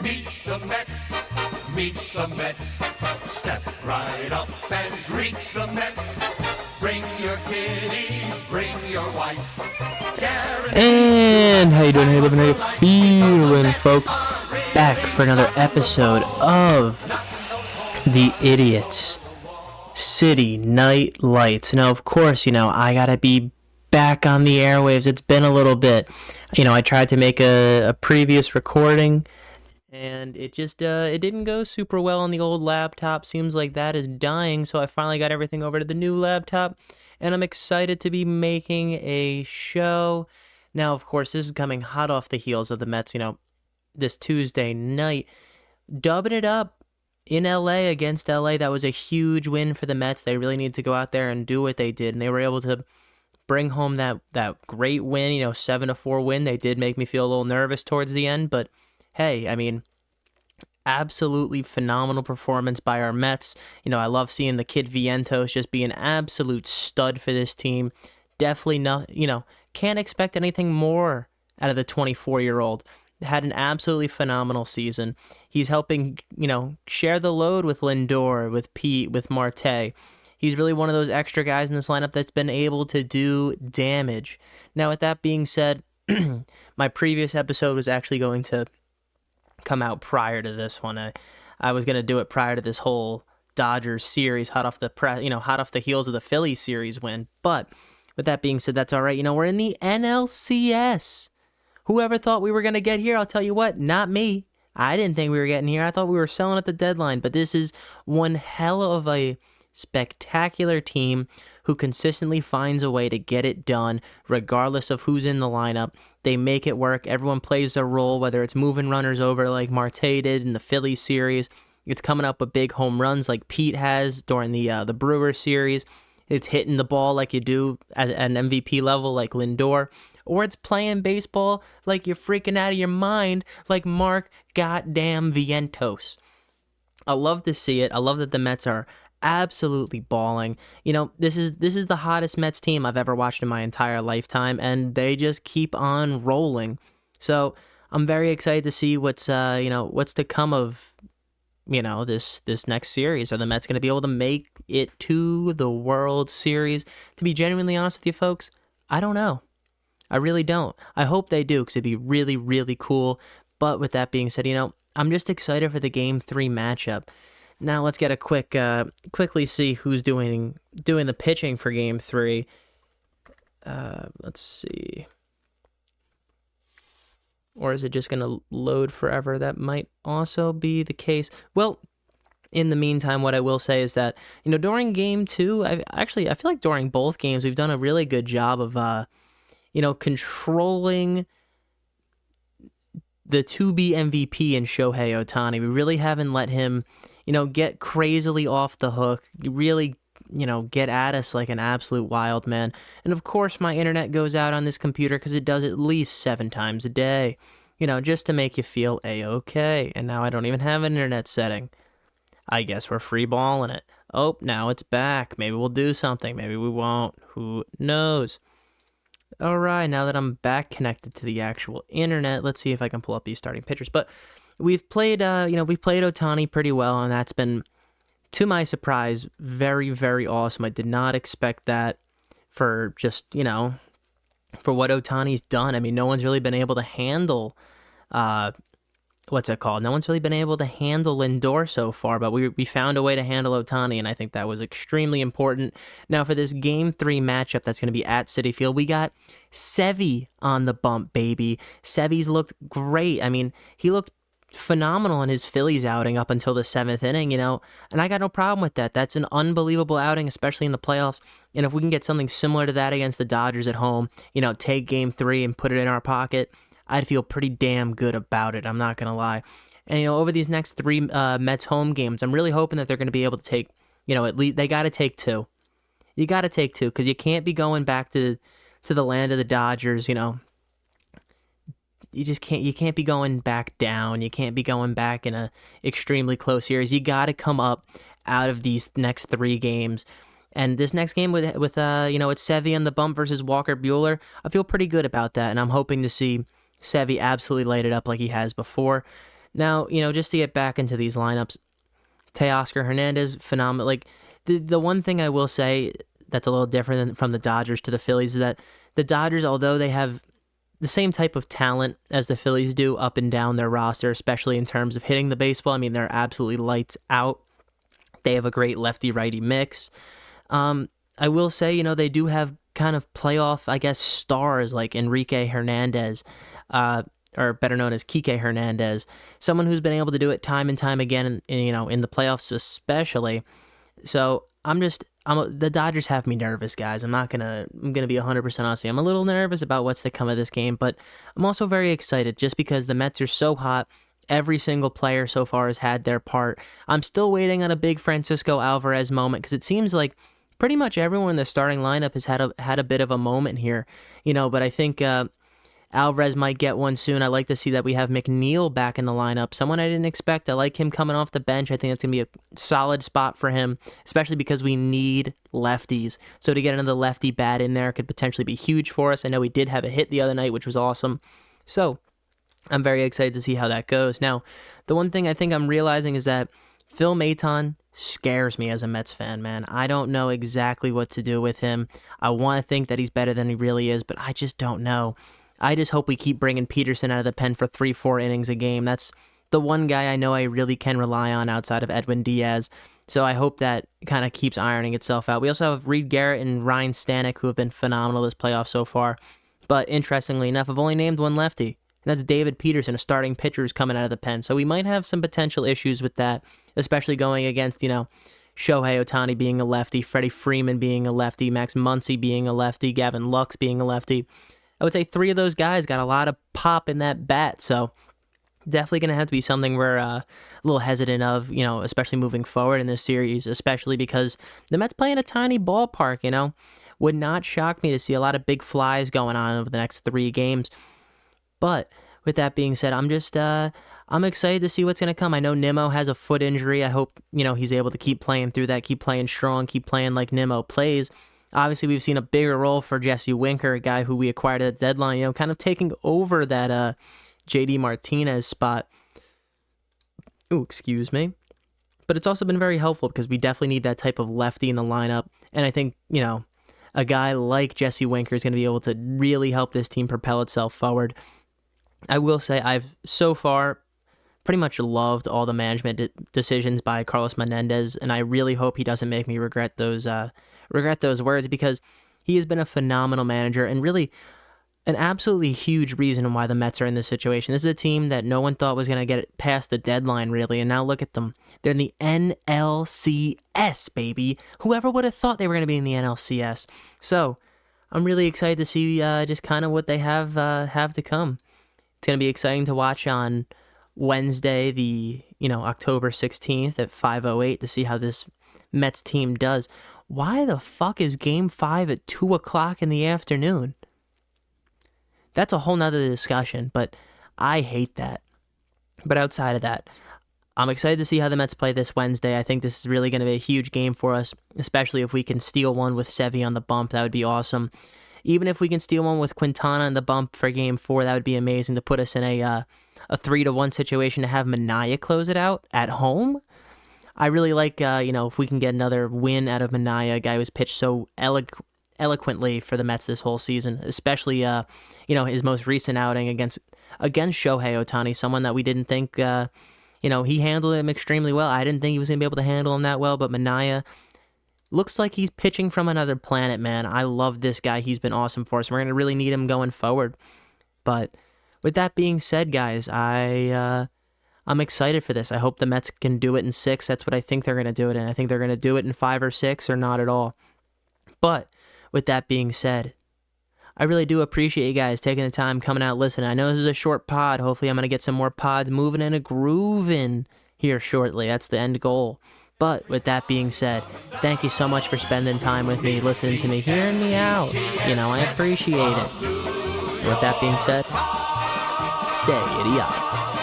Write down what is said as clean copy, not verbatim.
Meet the Mets, meet the Mets. Step right up and greet the Mets. Bring your kiddies, bring your wife. And how you doing? How you living? How you feeling, folks? Back for another episode of the Idiots City Night Lights. Now, of course, I gotta be back on the airwaves. It's been a little bit. I tried to make a previous recording, and it just it didn't go super well on the old laptop. Seems like that is dying, so I finally got everything over to the new laptop, and I'm excited to be making a show. Now, of course, this is coming hot off the heels of the Mets, this Tuesday night, dubbing it up in LA against LA. That was a huge win for the Mets. They really need to go out there and do what they did, and they were able to bring home that great win, 7-4 win. They did make me feel a little nervous towards the end, but hey, absolutely phenomenal performance by our Mets. I love seeing the kid Vientos just be an absolute stud for this team. Definitely not, can't expect anything more out of the 24-year-old. Had an absolutely phenomenal season. He's helping, share the load with Lindor, with Pete, with Marte. He's really one of those extra guys in this lineup that's been able to do damage. Now, with that being said, my previous episode was actually going to come out prior to this one. I was going to do it prior to this whole Dodgers series, hot off the heels of the Phillies series win. But with that being said, that's all right. We're in the NLCS. Whoever thought we were going to get here? I'll tell you what, not me. I didn't think we were getting here. I thought we were selling at the deadline. But this is one hell of a spectacular team who consistently finds a way to get it done regardless of who's in the lineup. They make it work. Everyone plays their role, whether it's moving runners over like Marte did in the Phillies series. It's coming up with big home runs like Pete has during the Brewers series. It's hitting the ball like you do at an MVP level like Lindor. Or it's playing baseball like you're freaking out of your mind like Mark goddamn Vientos. I love to see it. I love that the Mets are absolutely balling. This is the hottest Mets team I've ever watched in my entire lifetime, and they just keep on rolling. So I'm very excited to see what's to come of this next series. Are the Mets going to be able to make it to the World Series? To be genuinely honest with you folks, I don't know. I really don't. I hope they do, because it'd be really, really cool. But with that being said, I'm just excited for the Game 3 matchup. Now let's get a quickly see who's doing the pitching for Game 3. Let's see. Or is it just going to load forever? That might also be the case. Well, in the meantime, what I will say is that, during Game 2, I feel like during both games, we've done a really good job of, controlling the to-be MVP in Shohei Ohtani. We really haven't let him get crazily off the hook, really, get at us like an absolute wild man. And of course, my internet goes out on this computer because it does at least 7 times a day, just to make you feel A-okay. And now I don't even have an internet setting. I guess we're free balling it. Oh, now it's back. Maybe we'll do something. Maybe we won't. Who knows? All right, now that I'm back connected to the actual internet, let's see if I can pull up these starting pitchers. But we've played Ohtani pretty well, and that's been, to my surprise, very, very awesome. I did not expect that for just, for what Ohtani's done. No one's really been able to handle, No one's really been able to handle Lindor so far, but we found a way to handle Ohtani, and I think that was extremely important. Now, for this Game 3 matchup that's going to be at Citi Field, we got Sevy on the bump, baby. Sevy's looked great. He looked phenomenal in his Phillies outing up until the 7th inning, and I got no problem with that. That's an unbelievable outing, especially in the playoffs, and if we can get something similar to that against the Dodgers at home, take Game 3 and put it in our pocket, I'd feel pretty damn good about it. I'm not going to lie. And, over these next 3 Mets home games, I'm really hoping that they're going to be able to take, at least they got to take 2. You got to take 2, because you can't be going back to the land of the Dodgers, You just can't. You can't be going back down. You can't be going back in a extremely close series. You got to come up out of these next 3 games. And this next game with it's Sevy on the bump versus Walker Buehler, I feel pretty good about that, and I'm hoping to see Sevy absolutely light it up like he has before. Now, just to get back into these lineups, Teoscar Hernandez, phenomenal. Like, the one thing I will say that's a little different from the Dodgers to the Phillies is that the Dodgers, although they have the same type of talent as the Phillies do up and down their roster, especially in terms of hitting the baseball, I mean, they're absolutely lights out. They have a great lefty-righty mix. I will say, they do have kind of playoff, I guess, stars like Enrique Hernandez, or better known as Kike Hernandez, someone who's been able to do it time and time again, in the playoffs especially. So the Dodgers have me nervous, guys. I'm gonna be 100% honest. I'm a little nervous about what's to come of this game, but I'm also very excited just because the Mets are so hot. Every single player so far has had their part. I'm still waiting on a big Francisco Alvarez moment because it seems like pretty much everyone in the starting lineup has had a bit of a moment here, But I think Alvarez might get one soon. I like to see that we have McNeil back in the lineup. Someone I didn't expect. I like him coming off the bench. I think that's going to be a solid spot for him, especially because we need lefties. So to get another lefty bat in there could potentially be huge for us. I know we did have a hit the other night, which was awesome. So I'm very excited to see how that goes. Now, the one thing I think I'm realizing is that Phil Maton scares me as a Mets fan, man. I don't know exactly what to do with him. I want to think that he's better than he really is, but I just don't know. I just hope we keep bringing Peterson out of the pen for 3-4 innings a game. That's the one guy I know I really can rely on outside of Edwin Diaz. So I hope that kind of keeps ironing itself out. We also have Reed Garrett and Ryan Stanek, who have been phenomenal this playoff so far. But interestingly enough, I've only named one lefty, and that's David Peterson, a starting pitcher who's coming out of the pen. So we might have some potential issues with that, especially going against, Shohei Ohtani being a lefty, Freddie Freeman being a lefty, Max Muncy being a lefty, Gavin Lux being a lefty. I would say 3 of those guys got a lot of pop in that bat, so definitely going to have to be something we're a little hesitant of, especially moving forward in this series, especially because the Mets play in a tiny ballpark, Would not shock me to see a lot of big flies going on over the next 3 games. But with that being said, I'm excited to see what's going to come. I know Nimmo has a foot injury. I hope, he's able to keep playing through that, keep playing strong, keep playing like Nimmo plays. Obviously, we've seen a bigger role for Jesse Winker, a guy who we acquired at the deadline, kind of taking over that JD Martinez spot. Ooh, excuse me. But it's also been very helpful because we definitely need that type of lefty in the lineup. And I think, a guy like Jesse Winker is going to be able to really help this team propel itself forward. I will say I've so far pretty much loved all the management decisions by Carlos Menendez, and I really hope he doesn't make me regret those words because he has been a phenomenal manager and really an absolutely huge reason why the Mets are in this situation. This is a team that no one thought was going to get past the deadline, really, and now look at them. They're in the NLCS, baby. Whoever would have thought they were going to be in the NLCS? So I'm really excited to see just kind of what they have to come. It's going to be exciting to watch on Wednesday, the October 16th at 5:08 to see how this Mets team does. Why the fuck is Game 5 at 2 o'clock in the afternoon? That's a whole nother discussion, but I hate that. But outside of that, I'm excited to see how the Mets play this Wednesday. I think this is really going to be a huge game for us, especially if we can steal one with Sevy on the bump. That would be awesome. Even if we can steal one with Quintana on the bump for Game 4, that would be amazing to put us in a 3-1 situation to have Minaya close it out at home. I really like, if we can get another win out of Minaya, a guy who's pitched so eloquently for the Mets this whole season, especially, his most recent outing against Shohei Ohtani, someone that we didn't think, he handled him extremely well. I didn't think he was going to be able to handle him that well, but Minaya looks like he's pitching from another planet, man. I love this guy. He's been awesome for us. We're going to really need him going forward. But with that being said, guys, I'm excited for this. I hope the Mets can do it in 6. That's what I think they're going to do it in. I think they're going to do it in 5 or 6 or not at all. But with that being said, I really do appreciate you guys taking the time coming out listening. I know this is a short pod. Hopefully I'm going to get some more pods moving and a grooving here shortly. That's the end goal. But with that being said, thank you so much for spending time with me, listening to me, hearing me out. I appreciate it. With that being said, stay idiotic.